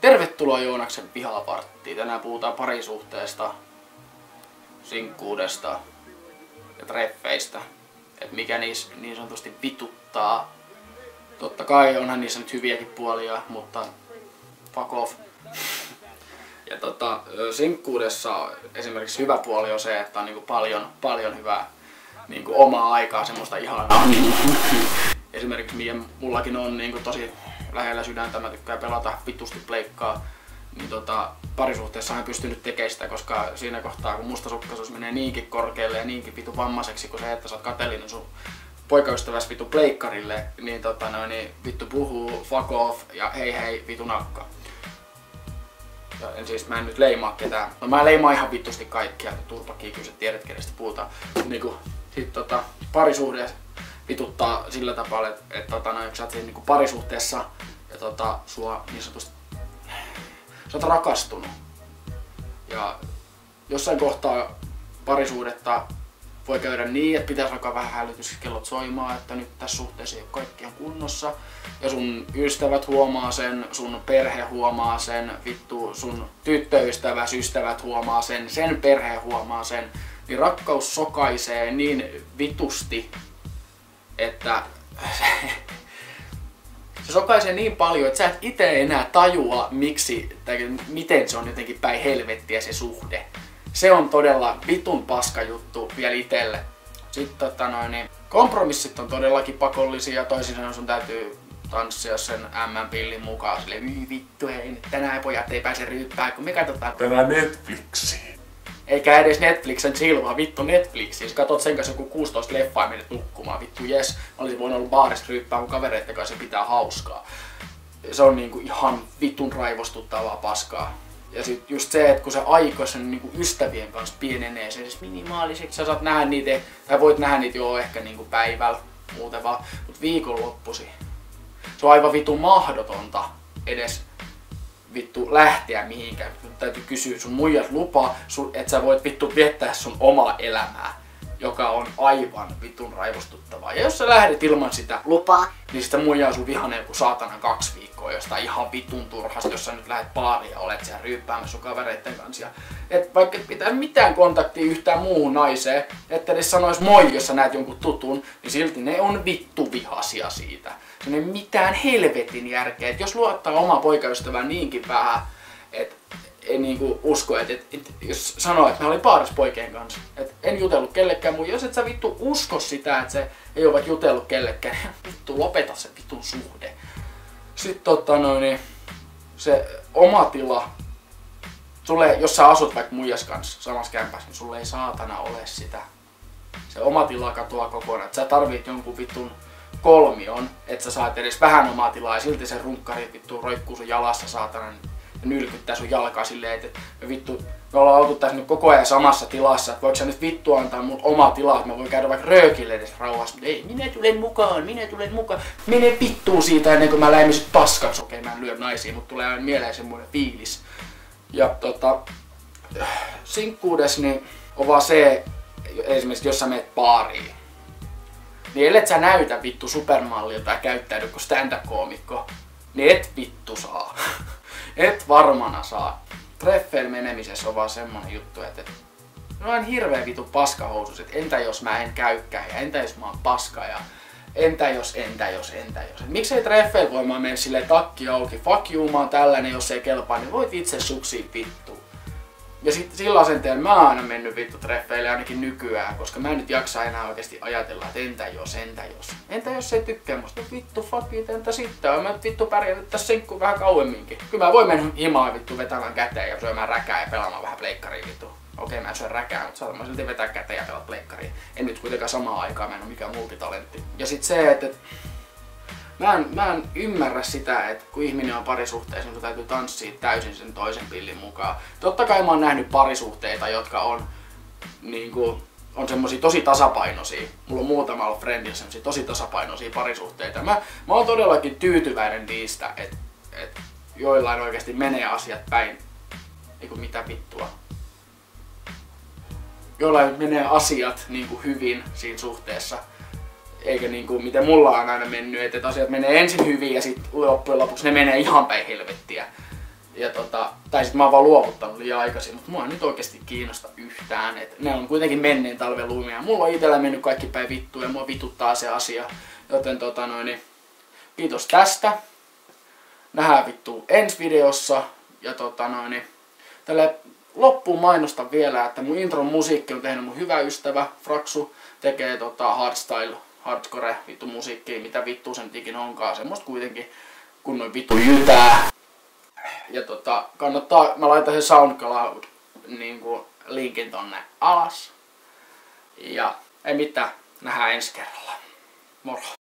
Tervetuloa Joonaksen pihaparttiin. Tänään puhutaan parisuhteesta, sinkkuudesta ja treffeistä. Et mikä niissä niin sanotusti vituttaa. Totta kai onhan niissä nyt hyviäkin puolia, mutta fuck off. Ja sinkkuudessa esimerkiksi hyvä puoli on se, että on niinku paljon hyvää niinku omaa aikaa, semmoista ihanaa. Esimerkiksi mullakin on niinku tosi lähellä sydäntä, mä tykkään pelata vitusti pleikkaa. Niin parisuhteessa en pystynyt tekemään sitä, koska siinä kohtaa kun mustasukkaisuus menee niinkin korkealle ja niinkin vitu vammaiseksi kuin se, että sä oot kateellinen sun poikaystäväs vitu pleikkarille, niin, niin vittu puhuu, fuck off ja hei vitu nakka. Ja mä en nyt leimaa ketään. No mä leimaan ihan vittusti kaikkia, turpakkiin kyllä sä tiedät kenestä puhutaan. Niinku, sit parisuhde vituttaa sillä tavalla, että kun sä oot siinä niinku parisuhteessa ja sua niin sanotusti sä oot rakastunut. Ja jossain kohtaa parisuhdetta voi käydä niin, että pitäisi alkaa vähän hälytyskellot soimaan, että nyt tässä suhteessa ei ole kaikki on kunnossa. Ja sun ystävät huomaa sen, sun perhe huomaa sen, vittu sun tyttöystävät huomaa sen perhe huomaa sen. Niin rakkaus sokaisee niin vitusti, että se sokaisee niin paljon, että sä et itse enää tajua miten se on jotenkin päin helvettiä se suhde. Se on todella vitun paska juttu vielä itelle. Sitten kompromissit on todellakin pakollisia, toisin sanoen sun täytyy tanssia sen M-pillin mukaan silleen vittu hei, tänään pojat ei pääse ryyppään, kun me katsotaan tänään Netflixiin. Eikä edes Netflixen chill, vaan vittu Netflixiin. Jos katot sen kanssa joku 16 leffaa ja menet nukkumaan, vittu jes. Mä olisin voinut olla baarissa ryyppää mun kavereitten kanssa ja pitää hauskaa. Se on niinku ihan vitun raivostuttavaa paskaa. Ja sit just se, että kun se aika sen niinku ystävien kanssa pienenee se edes minimaaliseksi, sä saat nähdä niitä, tai voit nähdä niitä jo ehkä niinku päivällä muuten vaan, mut viikonloppusi. Se on aivan vitun mahdotonta edes vittu lähteä mihinkään. Täytyy kysyä sun muijas lupaa, että sä voit vittu viettää sun omaa elämää, joka on aivan vitun raivostuttavaa. Ja jos sä lähdet ilman sitä lupaa, niin sitä muijaa sun vihanee joku saatana 2 viikkoa jostain ihan vitun turhasta, jos sä nyt lähdet baariin ja olet siellä ryyppäämässä sun kavereitten kanssa. Et vaikka et pitää mitään kontaktia yhtään muuhun naiseen, että edes sanois moi, jos sä näet jonkun tutun, niin silti ne on vittu vihasia siitä. Se ei mitään helvetin järkeä, että jos luottaa omaa poikaystävää niinkin vähän, että en niinku usko, että jos sanoo, että mä olin baarissa poikien kanssa, että en jutellut kellekään muu, jos et sä vittu usko sitä, että se ei ole jutellut kellekään, vittu lopeta se vitun suhde. Sitten se oma tila, jos sä asut vaikka muijas kanssa samassa kämpässä, niin sulle ei saatana ole sitä. Se oma tila katoaa kokonaan, että sä tarvit jonkun vitun kolmion, että sä saat edes vähän omaa tilaa ja silti se runkkari vittu roikkuu sun jalassa saatana ja nylkyttää sun jalkaa silleen, että vittu me ollaan oltu tässä nyt koko ajan samassa tilassa, että voiko sä nyt vittu antaa mun omaa tilaa, että mä voin käydä vaikka röökille edes rauhassa, mutta ei, minä tulen mukaan, mene vittuun siitä ennen kuin mä läimin sit paskaksi. Okei, mä en lyö naisia, mutta tulee aina mieleen semmoinen fiilis. Ja sinkkuudessa niin on vaan se, esimerkiksi jos sä meet baariin, niin ellet sä näytä vittu supermallilta ja käyttäydy kuin stand-up-koomikko, niin et vittu saa. Et varmana saa. Treffeillä menemisessä on vaan semmonen juttu, että no on hirveä vittu paskahousus, että entä jos mä en käykään ja entä jos mä oon paska ja entä jos. Et miksei treffeillä voi mennä silleen takki auki, fuck you, mä oon tällainen, jos ei kelpaa, niin voit itse suksiin vittu. Ja sitten sillä asenteella mä oon aina mennyt vittu treffeille ainakin nykyään, koska mä en nyt jaksa enää oikeesti ajatella, että entä jos ei tykkää musta, vittu fuck it, entä sitten, oon mä nyt vittu pärjännyt tässä sinkkuun vähän kauemminkin. Kyllä mä voin mennä himaan vittu vetämään käteen ja syömään räkää ja pelaamaan vähän pleikkariin vittu. Okei, mä en syö räkää, mutta saatan mä silti vetää käteen ja pelata pleikkariin. En nyt kuitenkaan samaan aikaan, mä en oo mikään multitalentti. Ja sit se, että mä en ymmärrä sitä, että kun ihminen on parisuhteessa, niin täytyy tanssia täysin sen toisen pillin mukaan. Totta kai mä oon nähnyt parisuhteita, jotka on semmosia tosi tasapainoisia. Mulla on muutama ollut friendillä semmosia tosi tasapainoisia parisuhteita. Mä oon todellakin tyytyväinen niistä, että joillain oikeasti menee asiat päin. Eiku mitä vittua. Jollain menee asiat niinku hyvin siinä suhteessa. Eikä niinku miten mulla on aina mennyt, että asiat menee ensin hyvin ja sitten loppujen lopuksi ne menee ihan päin helvettiä. Ja tai sit mä oon vaan luovuttanut liian aikaisin, mutta mua ei nyt oikeesti kiinnosta yhtään. Et ne on kuitenkin menneen talven lumia. Mulla on itellä mennyt kaikki päin vittuun ja mua vituttaa se asia. Joten kiitos tästä. Nähdään vittu ensi videossa. Ja tälle loppuun mainostan vielä, että mun intron musiikki on tehnyt mun hyvä ystävä Fraksu. Tekee hardstyle, hardcore vittu musiikkia, mitä vittu sen ikinä onkaan. Semmoista kuitenkin kunnon vittu jytää. Ja kannattaa, mä laitan sen SoundCloud niinku linkin tonne alas. Ja ei mitään, nähdään ensi kerralla. Moro!